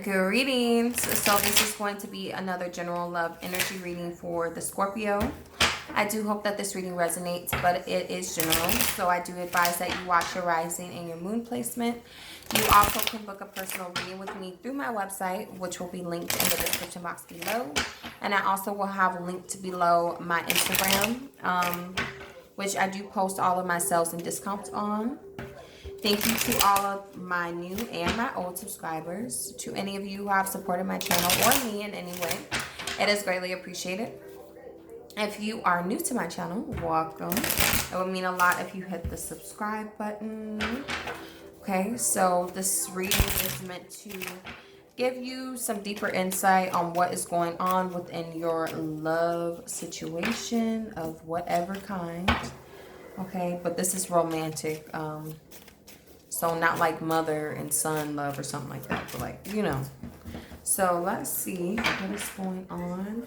Greetings. So this is going to be another general love energy reading for the Scorpio. I do hope that this reading resonates, but it is general. So I do advise that you watch your rising and your moon placement. You also can book a personal reading with me through my website, which will be linked in the description box below. And I also will have linked below my Instagram, which I do post all of my sales and discounts on. Thank you to all of my new and my old subscribers. To any of you who have supported my channel or me in any way, it is greatly appreciated. If you are new to my channel, welcome. It would mean a lot if you hit the subscribe button. Okay, so this reading is meant to give you some deeper insight on what is going on within your love situation of whatever kind. Okay, but this is romantic. So not like mother and son love or something like that, but like, you know. So let's see what is going on.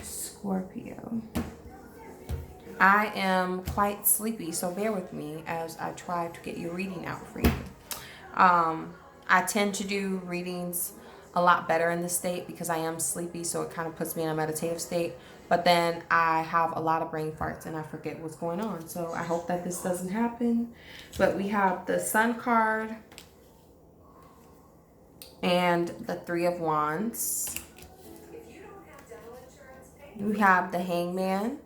Scorpio. I am quite sleepy, so bear with me as I try to get your reading out for you. I tend to do readings a lot better in this state because I am sleepy, so it kind of puts me in a meditative state. But then I have a lot of brain farts and I forget what's going on. So I hope that this doesn't happen. But we have the Sun card and the Three of Wands. We have the Hangman.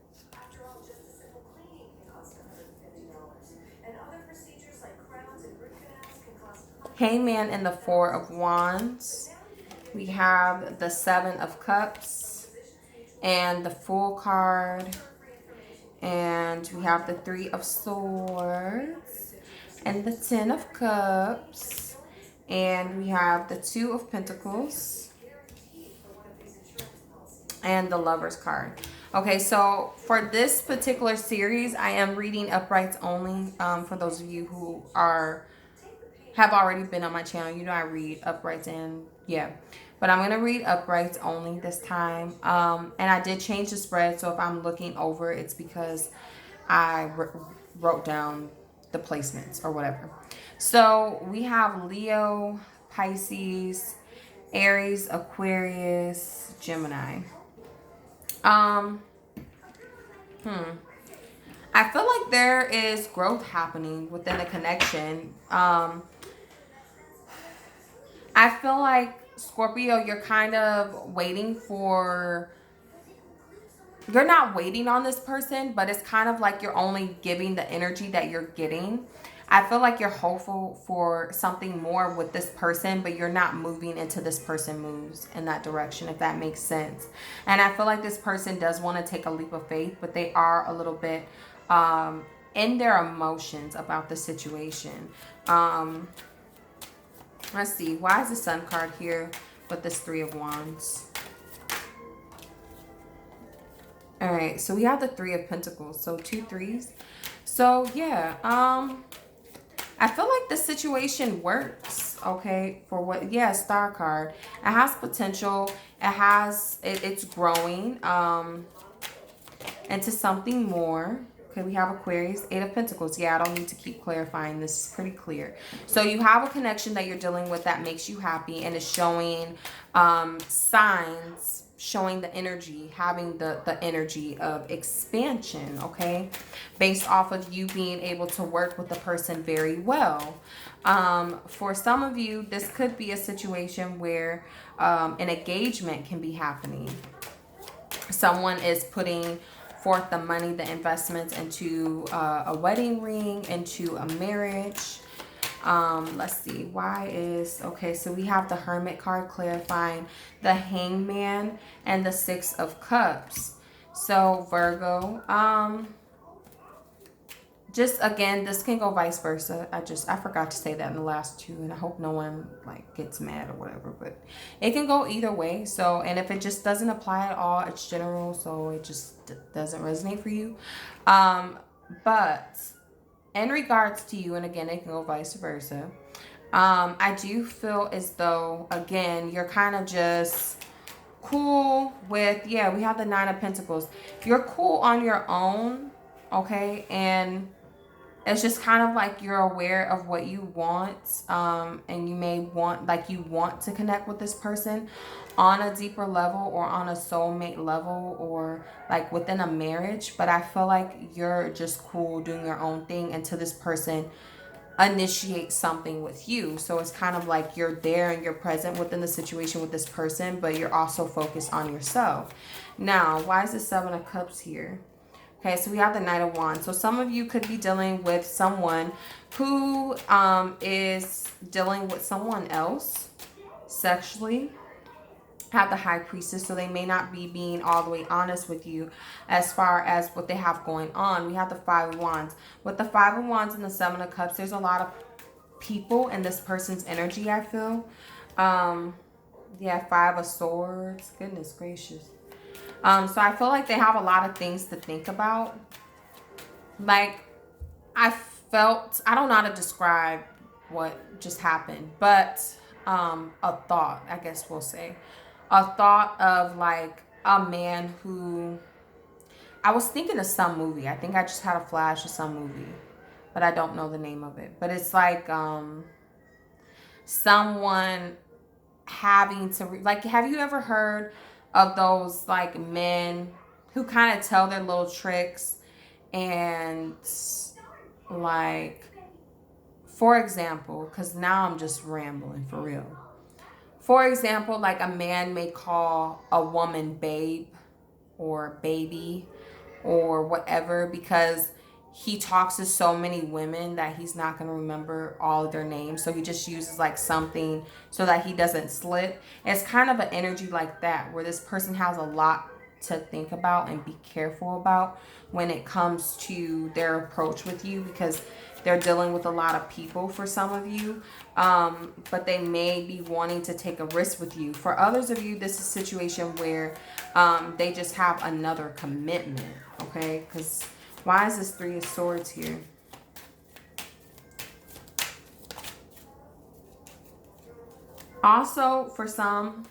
Hangman and the Four of Wands. We have the Seven of Cups and the Fool card. And we have the Three of Swords and the Ten of Cups. And we have the Two of Pentacles and the Lover's card. Okay, so for this particular series, I am reading uprights only. For those of you who have already been on my channel, you know I read uprights and yeah. But I'm going to read uprights only this time. And I did change the spread, so if I'm looking over, it's because I wrote down the placements or whatever. So we have Leo, Pisces, Aries, Aquarius, Gemini. I feel like there is growth happening within the connection. I feel like Scorpio, you're kind of waiting for, you're not waiting on this person, but it's kind of like you're only giving the energy that you're getting. I feel like you're hopeful for something more with this person, but you're not moving into this person moves in that direction, if that makes sense. And I feel like this person does want to take a leap of faith, but they are a little bit in their emotions about the situation. Let's see. Why is the Sun card here with this Three of Wands? All right. So we have the Three of Pentacles. So 2 threes. So yeah. I feel like the situation works. Okay. For what? Yeah. Star card. It has potential. It's growing into something more. Okay, we have Aquarius, 8 of Pentacles. Yeah, I don't need to keep clarifying. This is pretty clear. So you have a connection that you're dealing with that makes you happy and is showing signs, showing the energy, having the energy of expansion, okay? Based off of you being able to work with the person very well. For some of you, this could be a situation where an engagement can be happening. Someone is putting forth the money, the investments into a wedding ring, into a marriage. Let's see. Why is... Okay, so we have the Hermit card clarifying the Hangman and the Six of Cups. So Virgo, just again, this can go vice versa. I forgot to say that in the last two, and I hope no one like gets mad or whatever, but it can go either way. So, and if it just doesn't apply at all, it's general, so it just doesn't resonate for you. But in regards to you, and again, it can go vice versa. I do feel as though, again, you're kind of just cool with, yeah, we have the Nine of Pentacles. You're cool on your own, okay? And It's just kind of like you're aware of what you want, and you may want, like, you want to connect with this person on a deeper level or on a soulmate level or like within a marriage. But I feel like you're just cool doing your own thing until this person initiate something with you. So it's kind of like you're there and you're present within the situation with this person, but you're also focused on yourself. Now, why is the Seven of Cups here? Okay, so we have the Knight of Wands. So some of you could be dealing with someone who is dealing with someone else sexually. Have the High Priestess, so they may not be being all the way honest with you as far as what they have going on. We have the Five of Wands. With the Five of Wands and the Seven of Cups, there's a lot of people in this person's energy, I feel. Yeah, Five of Swords. Goodness gracious. So I feel like they have a lot of things to think about. Like, I don't know how to describe what just happened, but a thought, I guess we'll say. A thought of like a man who, I was thinking of some movie. I think I just had a flash of some movie, but I don't know the name of it. But it's like someone having to, like, have you ever heard of those like men who kind of tell their little tricks and like, for example, because now I'm just rambling for real. For example, like a man may call a woman babe or baby or whatever because he talks to so many women that he's not going to remember all of their names. So he just uses like something so that he doesn't slip. It's kind of an energy like that where this person has a lot to think about and be careful about when it comes to their approach with you, because they're dealing with a lot of people for some of you, but they may be wanting to take a risk with you. For others of you, this is a situation where they just have another commitment, okay? Because why is this Three of Swords here? Also, for some,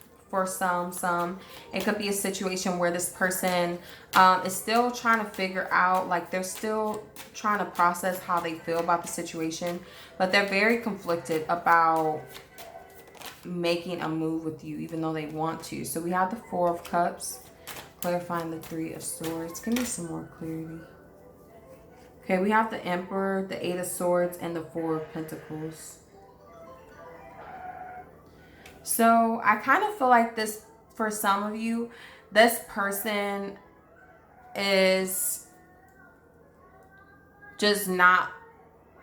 it could be a situation where this person is still trying to figure out, like they're still trying to process how they feel about the situation, but they're very conflicted about making a move with you even though they want to. So we have the Four of Cups clarifying the Three of Swords. Give me some more clarity. Okay, we have the Emperor, the Eight of Swords, and the Four of Pentacles. So I kind of feel like this, for some of you, this person is just not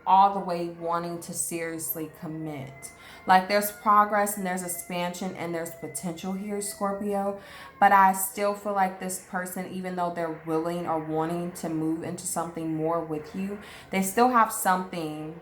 all the way wanting to seriously commit. Like there's progress and there's expansion and there's potential here, Scorpio. But I still feel like this person, even though they're willing or wanting to move into something more with you, they still have something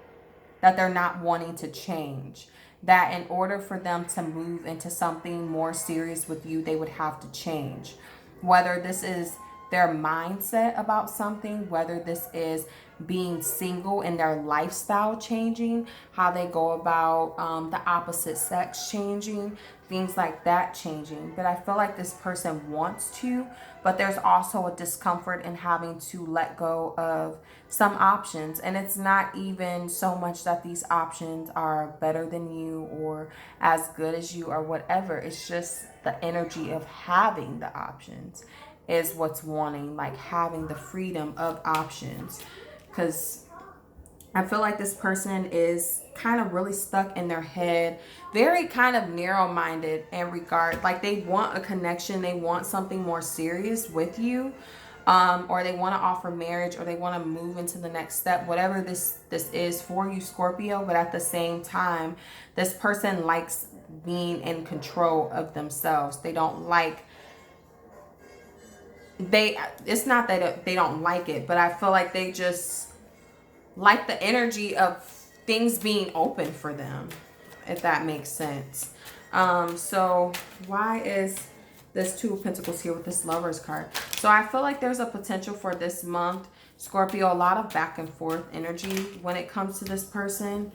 that they're not wanting to change. That in order for them to move into something more serious with you, they would have to change. Whether this is their mindset about something, whether this is being single and their lifestyle changing, how they go about the opposite sex changing, things like that changing. But I feel like this person wants to, but there's also a discomfort in having to let go of some options. And it's not even so much that these options are better than you or as good as you or whatever. It's just the energy of having the options is what's wanting, like having the freedom of options. Because I feel like this person is kind of really stuck in their head, very kind of narrow-minded in regard, like they want a connection, they want something more serious with you, or they want to offer marriage, or they want to move into the next step, whatever this is for you, Scorpio. But at the same time, this person likes being in control of themselves. They don't like, it's not that they don't like it, but I feel like they just like the energy of things being open for them, if that makes sense. So why is this Two of Pentacles here with this Lovers card? So I feel like there's a potential for this month, Scorpio, a lot of back and forth energy when it comes to this person.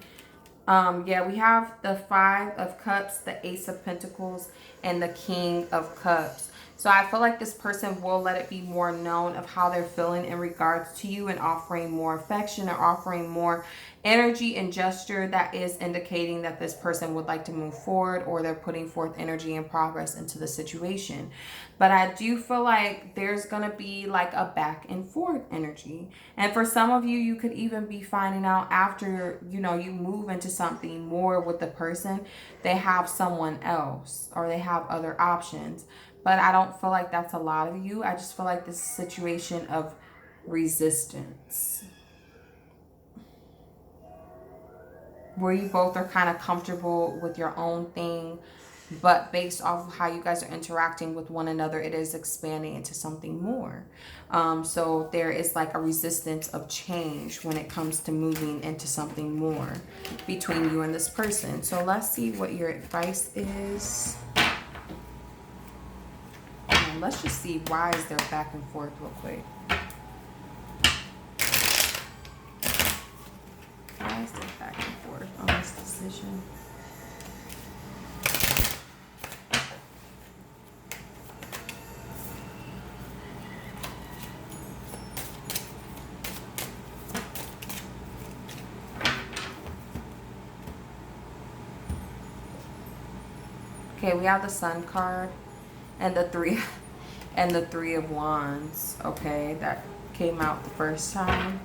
Yeah, we have the Five of Cups, the Ace of Pentacles, and the King of Cups. So I feel like this person will let it be more known of how they're feeling in regards to you and offering more affection or offering more energy and gesture that is indicating that this person would like to move forward or they're putting forth energy and progress into the situation. But I do feel like there's going to be like a back and forth energy. And for some of you, you could even be finding out after, you know, you move into something more with the person, they have someone else or they have other options. But I don't feel like that's a lot of you. I just feel like this is a situation of resistance, where you both are kind of comfortable with your own thing, but based off of how you guys are interacting with one another, it is expanding into something more. So there is like a resistance of change when it comes to moving into something more between you and this person. So let's see what your advice is. And let's just see, why is there back and forth real quick? Why is there back and forth on this decision? Okay, we have the Sun card and the three of Wands. Okay, that came out the first time.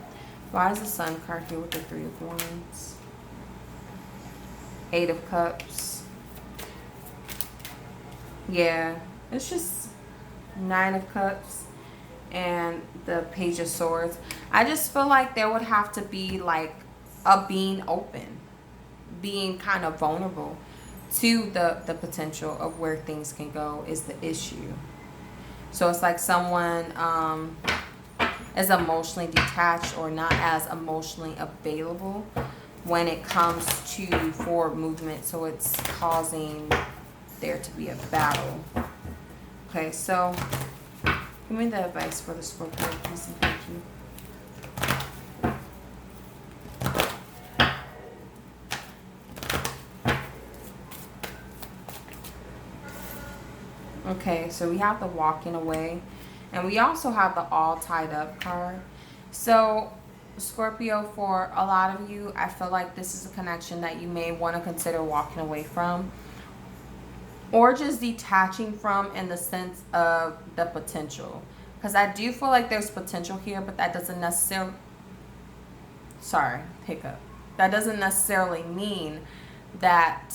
Why is the Sun card here with the Three of Wands? Eight of Cups. Yeah, it's just Nine of Cups and the Page of Swords. I just feel like there would have to be like a being open, being kind of vulnerable to the potential of where things can go is the issue. So it's like someone is emotionally detached or not as emotionally available when it comes to forward movement. So it's causing there to be a battle. Okay, so give me the advice for the Scorpio, please and thank you. Okay, so we have the walking away, and we also have the all tied up card. So Scorpio, for a lot of you, I feel like this is a connection that you may want to consider walking away from or just detaching from, in the sense of the potential. Because I do feel like there's potential here, but that doesn't necessarily, that doesn't necessarily mean that,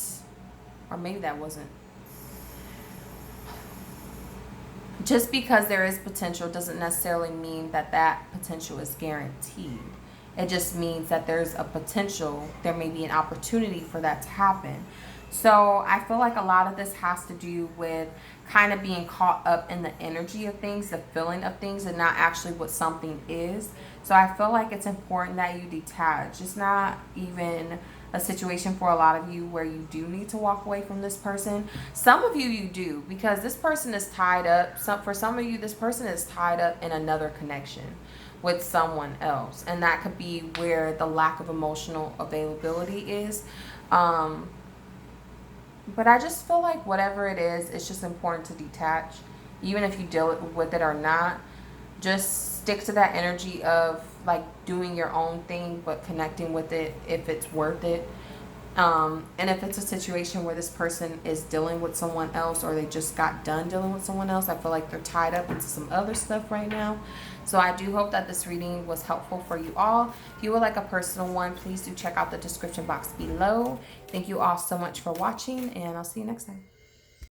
or maybe that wasn't. Just because there is potential doesn't necessarily mean that that potential is guaranteed. It just means that there's a potential, there may be an opportunity for that to happen. So I feel like a lot of this has to do with kind of being caught up in the energy of things, the feeling of things, and not actually what something is. So I feel like it's important that you detach. It's not even a situation for a lot of you where you do need to walk away from this person. Some of you do, because this person is tied up. For some of you, this person is tied up in another connection with someone else, and that could be where the lack of emotional availability is. But I just feel like whatever it is, it's just important to detach, even if you deal with it or not. Just stick to that energy of like doing your own thing, but connecting with it if it's worth it. And if it's a situation where this person is dealing with someone else, or they just got done dealing with someone else, I feel like they're tied up into some other stuff right now. So I do hope that this reading was helpful for you all. If you would like a personal one, please do check out the description box below. Thank you all so much for watching, and I'll see you next time.